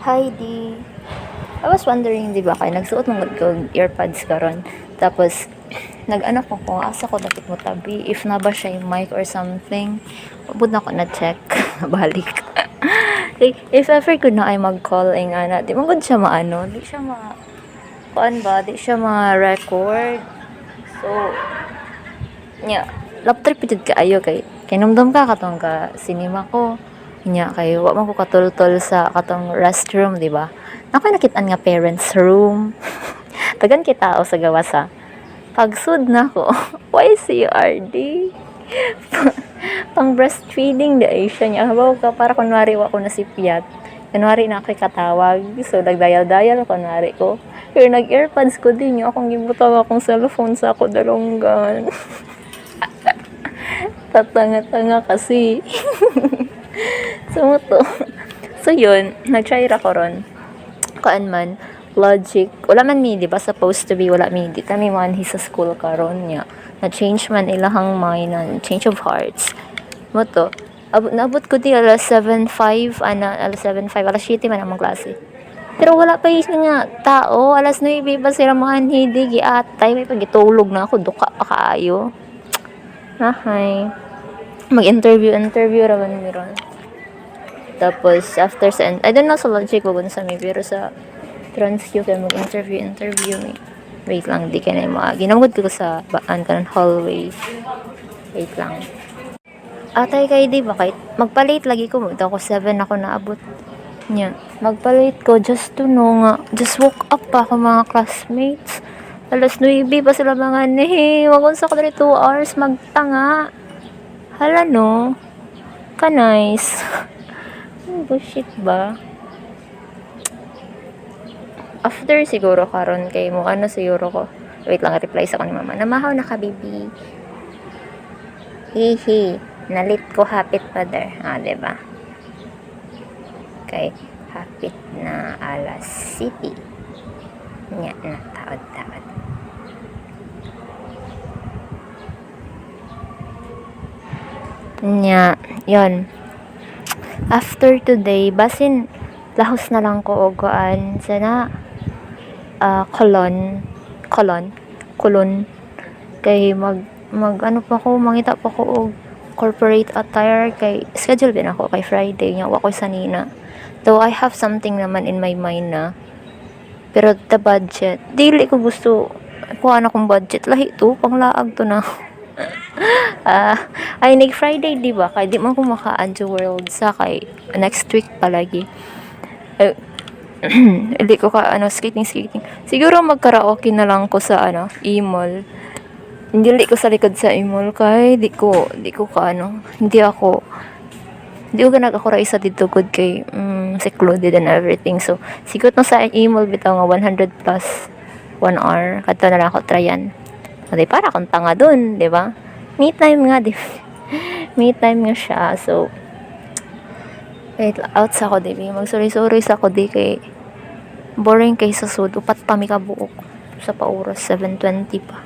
Heidi, I was wondering, di ba, kay nagsuot mong earpods karon. Tapos, nag-ano ko kung asa ko dapat mo tabi. If na ba siya yung mic or something. Abot na ko na-check. Balik. Like, if ever ko na ay mag-call, ay nga na, di mo gud siya maano. Di siya kuan ba? Di siya ma-record. So, nya, laptrip jud kaayo kay numdum ka katong ka cinema ko. Nya kay wa man ko katultol sa katong restroom, di ba? Ako nakitaan nga parents room. Tagan kita o sa gawas ha. Pagsud na ko. Why CRD? Pang breastfeeding da ay siya niya. Habaw ka para kunwari wa ko nasipyat. Kunwari na ako'y katawag. So nagdayal-dayal kunwari ko. Pero nag-earpods ko din yung akong gibutang akong cellphone sa ako dalonggan. Tatanga-tanga kasi. So mo to. So yun, nag-try ra ko ron. Kuan man, logic. Wala man mi, di ba? Supposed to be, wala mi. Di kami man sa school karon niya. Na-change man ilahang mind, change of hearts. Mo to. Naabot ko di alas 7:05, alas 7:05, alas 7 man ang klase. Pero wala pa yung nga tao. Alas 9 pa sila manhidi, giatay. May pagitulog na ako. Duka pa kaayo. Nahay. Mag-interview ra man mi ron. Tapos, after sa, I don't know sa logic ko sa mi, pero sa transQ kayo mag-interview mi. Wait lang, di ka na yung mga, ginamod ko sa baan ka ng hallway. Wait lang. Atay kay di ba, kahit magpalit lagi ko, magta ko 7 ako naabot niya. Magpalit ko, just to know nga, just woke up pa ako mga classmates. Alas 9 pa sila mga wag sa ko 2 hours magtanga. Hala no, ka nice. Bullshit ba? After siguro karon kay mo ano siguro ko. Wait lang, reply sa ko ni mama. Namahaw na ka, baby. Hihi. Nalit ko hapit father. Diba? Okay. Hapit na alas city. Nya na taod-taod. Nya, yon. After today, basin lahos na lang ko ogoan sana kolon kay mag ano pa ko, mangita pa ko og corporate attire kay schedule din ako kay Friday nya wa ko sanina. Though I have something naman in my mind na, pero the budget dili ko gusto kuha na kong budget lahi to panglaag to na. Ay nag Friday di ba kay di man ko maka-Anjo World sa kay next week palagi. Hindi ko ka skating siguro magkaraoke na lang ko sa e-mall. Hindi ko sa likod sa e-mall kay di ko ka hindi ako nag-ako isa dito good kay secluded and everything. So siguro no sa e-mall bitaw nga 100 plus 1 hour kadto na lang ako tryan. Adi para akong tanga dun, di ba? Me time nga, me time nga siya. So, wait, out sa ko, di ba? Magsuri-suri sa ko, di kay boring kay sa sud. Upat pa mi kabuok sa pauros, 7:20 pa.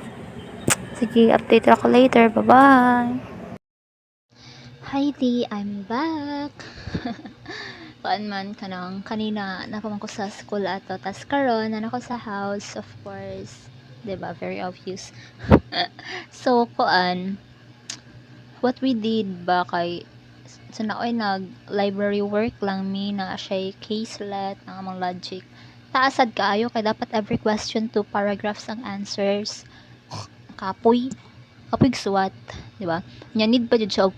Sige, update ako later. Bye-bye! Heidi, I'm back! Paan man kanang kanina napaman ko sa school ato tas karon na ako sa house, of course. Diba? Very obvious. So, what we did ba kay so na nag-library work lang mi na siya caselet ng among logic. Taasad kaayo kay dapat every question to paragraphs ang answers. Kapoy suwat, di ba? Nya need pa jud siya og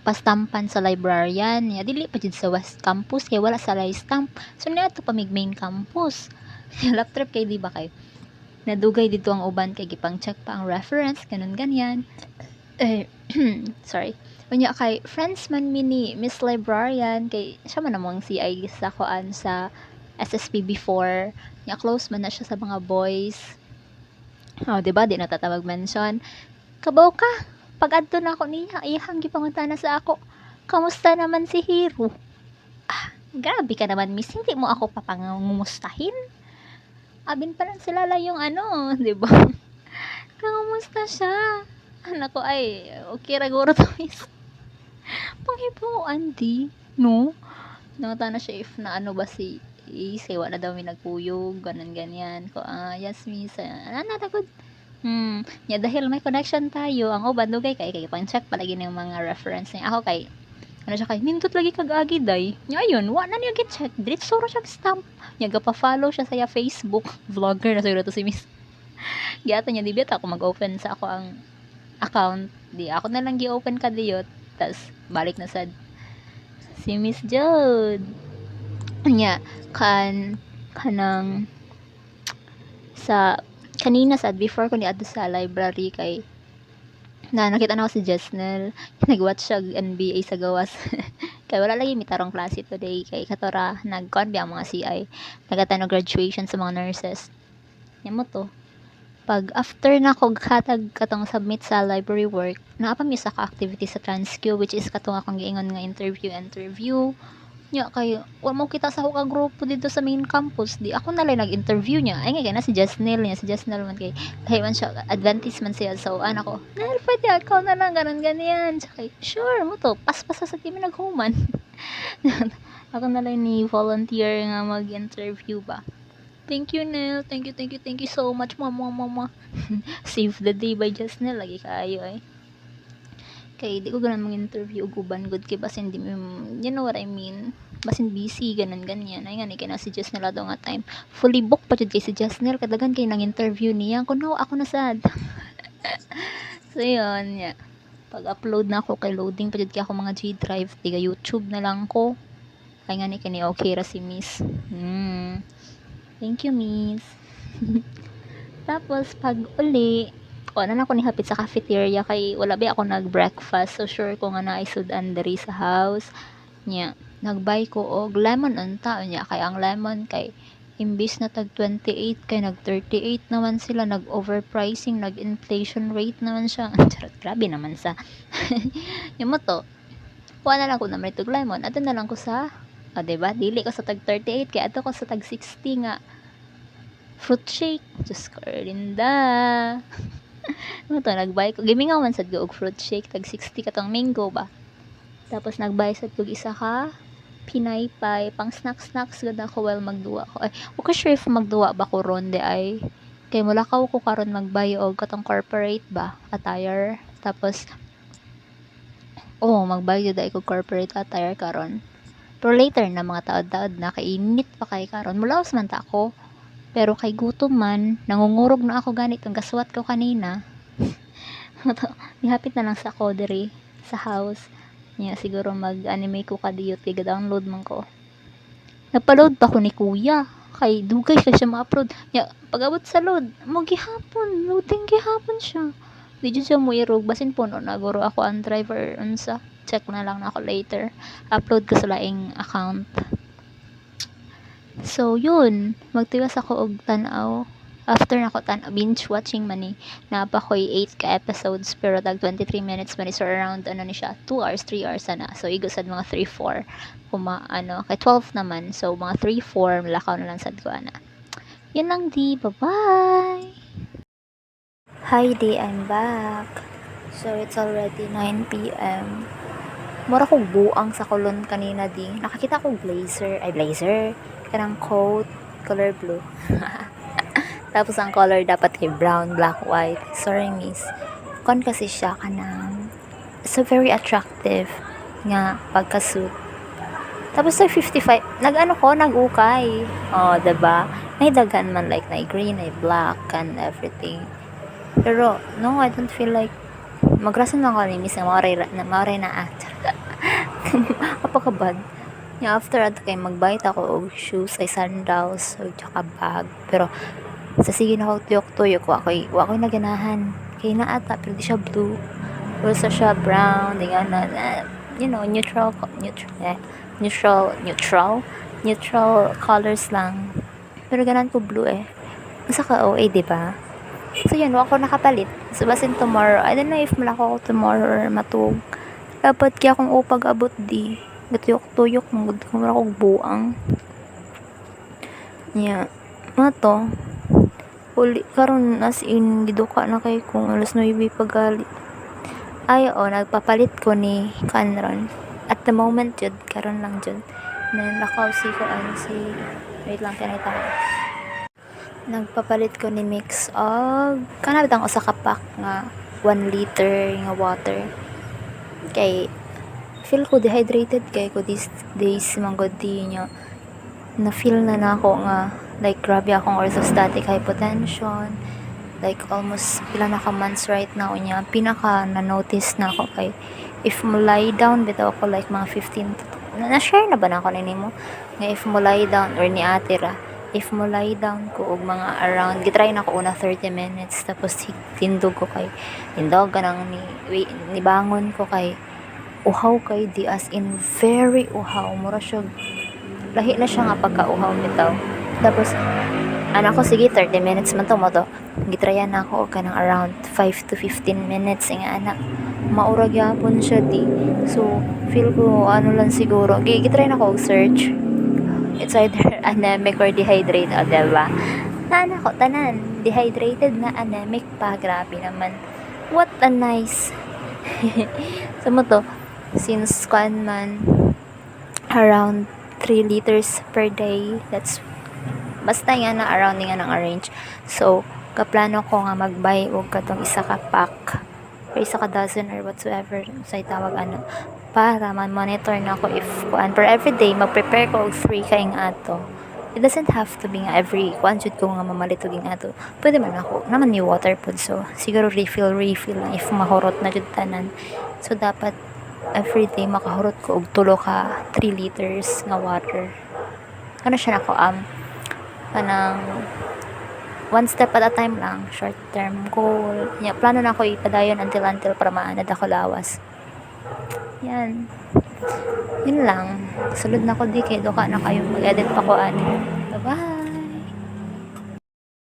pastampan sa librarian. Nya dili pa jud sa West Campus kay wala sa stamp. So na to pa main campus. Lap trip kay di ba kay nadugay dito ang uban kay gipang check pa ang reference ganyan sorry unya kay friends man mini Miss Librarian kay siya man namang CI sa koan sa SSP before nya close man na siya sa mga boys diba di natatawag mention kabaw ka pag adto na ako niya ihang gipangutana sa ako kamusta naman si Hero grabe ka naman miss hindi mo ako papangumustahin abin pa lang sila lang yung di ba? Kamusta siya? Anak ko ay, okay raguro to miss. Panghipuan di, no? Nangutana na siya if na ano ba si say wala daw may nagkuyog, ganyan. Ko, yes miss. Tagod. Nya dahil may connection tayo, ang uban dugay kay pang check palagi ng mga reference niya. Ako kay ano siya kay nindot lagi kag agi day. Nya ayun, wa na niya gi-check. Diretso ra siya stamp. Nya gapa-follow siya sa Facebook. Vlogger na siguro to si miss. Giato niya dibit ako mag-open sa ako ang account. Di ako na lang gi-open kadiyot. Tas balik na sad si Miss Jode. Nya kanang sa kanina sad before ko niadto sa library kay nakita na ako si Jesnel. Nag-watch siya NBA sa gawas. Kay wala lagi mitarong klase today kay katora nagkuan biya mga CI. Nagatan graduation sa mga nurses. Nya mo to. Pag after na ko katag katong submit sa library work, naapa mi sa ka-activity sa TransQ which is katong akong giingon nga interview. Nya kay wa mo kita sa ka grupo dito sa main campus di ako na lang nag-interview niya ay nga na si Jasnel man kay man siya advantage man siya so ako nahil pwede ako na lang ganyan kay sure mo to paspasa sa kami naghuman ako na lang ni volunteer nga mag-interview ba. Thank you, Nel. Thank you so much, mama. Save the day by Jasnel lagi kaayo eh. Kay di ko ganun mag-interview uban good kay basin di you know what I mean basin busy ganyan ay nga ni kay na si Jasnel daw nga time fully booked pa jud kay si Jasnel kadagan kay nang interview niya kuno ako na sad. So yun yeah. Pag upload na ako kay loading pa jud kay ako mga G drive tiga YouTube na lang ko kay nga ni kani okay ra si Miss. Thank you Miss. Tapos pag uli na ako ni hapit sa cafeteria kay wala ba ako nag-breakfast so sure ko nga na isudan diri sa house nya nagbay ko og lemon unta nya kay ang lemon kay imbis na tag 28 kay nag 38 naman sila nag overpricing nag inflation rate naman siya charot grabe naman sa yung mo to na lang ko na may tug lemon ato na lang ko sa diba dili ko sa tag 38 kay ato ko sa tag 60 nga fruit shake just Linda. Ano to, nagbay ko. Gimingaw man sad og fruit shake. Tag 60 katong mango ba. Tapos nagbay sad ko isa ka pinaypay. Pang snacks ganda ko while magduwa ko. Ay, ko sure if magduwa ba ko ron de ay. Kay mulakaw ko karon magbay og katong corporate ba attire. Tapos magbay jud ay ko corporate attire karon. Pero later na mga taod-taod na kay init pa kay karon. Mulawas man ta ako. Pero kay gutom man, nangungurog na ako ganit ang gaswat ko kanina. Nihapit na lang sa ako diri sa house. Nya siguro mag-anime ko kadiyot kay ga-download man ko. Napaload pa ko ni kuya. Kay dugay siya ma-upload. Nya pag-abot sa load, mo gihapon, loading gihapon siya. Di jud siya mo irog basin puno na guro ako ang driver unsa. Check na lang na ako later. Upload ko sa laing account. So, yun. Magtiwas ako og tanaw. After na ko binge watching man ni. Napa ko'y 8 ka episodes pero tag 23 minutes man so around ni siya 2 hours, 3 hours na. So, igusad mga 3-4. Kay 12 naman. So, mga 3-4 lakaw na lang sad ko ana. Yun lang di. Bye-bye! Hi di, I'm back. So, it's already 9 p.m. Mura kong buang sa kulon kanina di. Nakakita ko blazer. Kanang coat, color blue. Tapos ang color dapat kay brown, black, white. Sorry miss. Kon kasi siya kanang so very attractive nga pagka-suit. Tapos sa 55, nag-ukay. Diba? May dagan man like na green, na black, and everything. Pero, no, I don't feel like magrasan lang ko ni miss na mauray na actor. Apakabad. After ato kay magbayad ako og shoes ay sandals o tsaka bag pero sa sige na ako tuyok-tuyok wa ko'y naganahan kay naata pero di siya blue pero sa siya brown di nga na neutral colors lang pero ganan ko blue masa ka OA diba so yun wa ko nakapalit so basin tomorrow I don't know if malako ko tomorrow or matug dapat kaya akong upag abot di gatuyok-tuyok mong kumara kong buang to uli karon as in giduka na kay kung alas 9 pagali nagpapalit ko ni Canron at the moment jud karon lang jud Lakaw si ko si wait lang kinita ko. Nagpapalit ko ni mix of kana bitang usa ka pack nga 1 liter nga water. Kay feel ko dehydrated kay ko these days manggod di nyo na feel na nako nga like grabe akong orthostatic hypotension, like almost pila na ka months right now niya pinaka na notice na ako kay if mo lie down bitaw ako like mga 15 na-share na ba na ako nimo nga if mo lie down or ni ate ra if mo lie down ko og mga around gitry na ko una 30 minutes tapos tindog ko kay tindog ganang ni bangon ko kay uhaw kay di as in very uhaw mura siya lahi na siya nga pagka-uhaw bitaw tapos anak ko sige 30 minutes man to mo to gitryan na ako kanang around 5 to 15 minutes nga anak maurag yapon siya di so feel ko ano lang siguro gitry na ko search it's either anemic or dehydrated diba na ko tanan dehydrated na anemic pa grabe naman what a nice so mo to since kuan man around 3 liters per day that's basta nga na around nga nang arrange so kaplano ko nga magbay og katong isa ka pack or isa ka dozen or whatsoever sa tawag ano para man monitor na ko if kuan per everyday mag-prepare ko og 3 kaing ato it doesn't have to be nga every kuan jud ko nga mamalit og ato pwede man ako naman ni water pod so siguro refill lang if mahurot na jud tanan so dapat everyday makahurot ko og 3 liters nga water ano siya nako kanang one step at a time lang short term goal plano na ako ipadayon until para maanad ako lawas yan yun lang sulod na ko di kay doka na kayo mag-edit pa ko bye bye.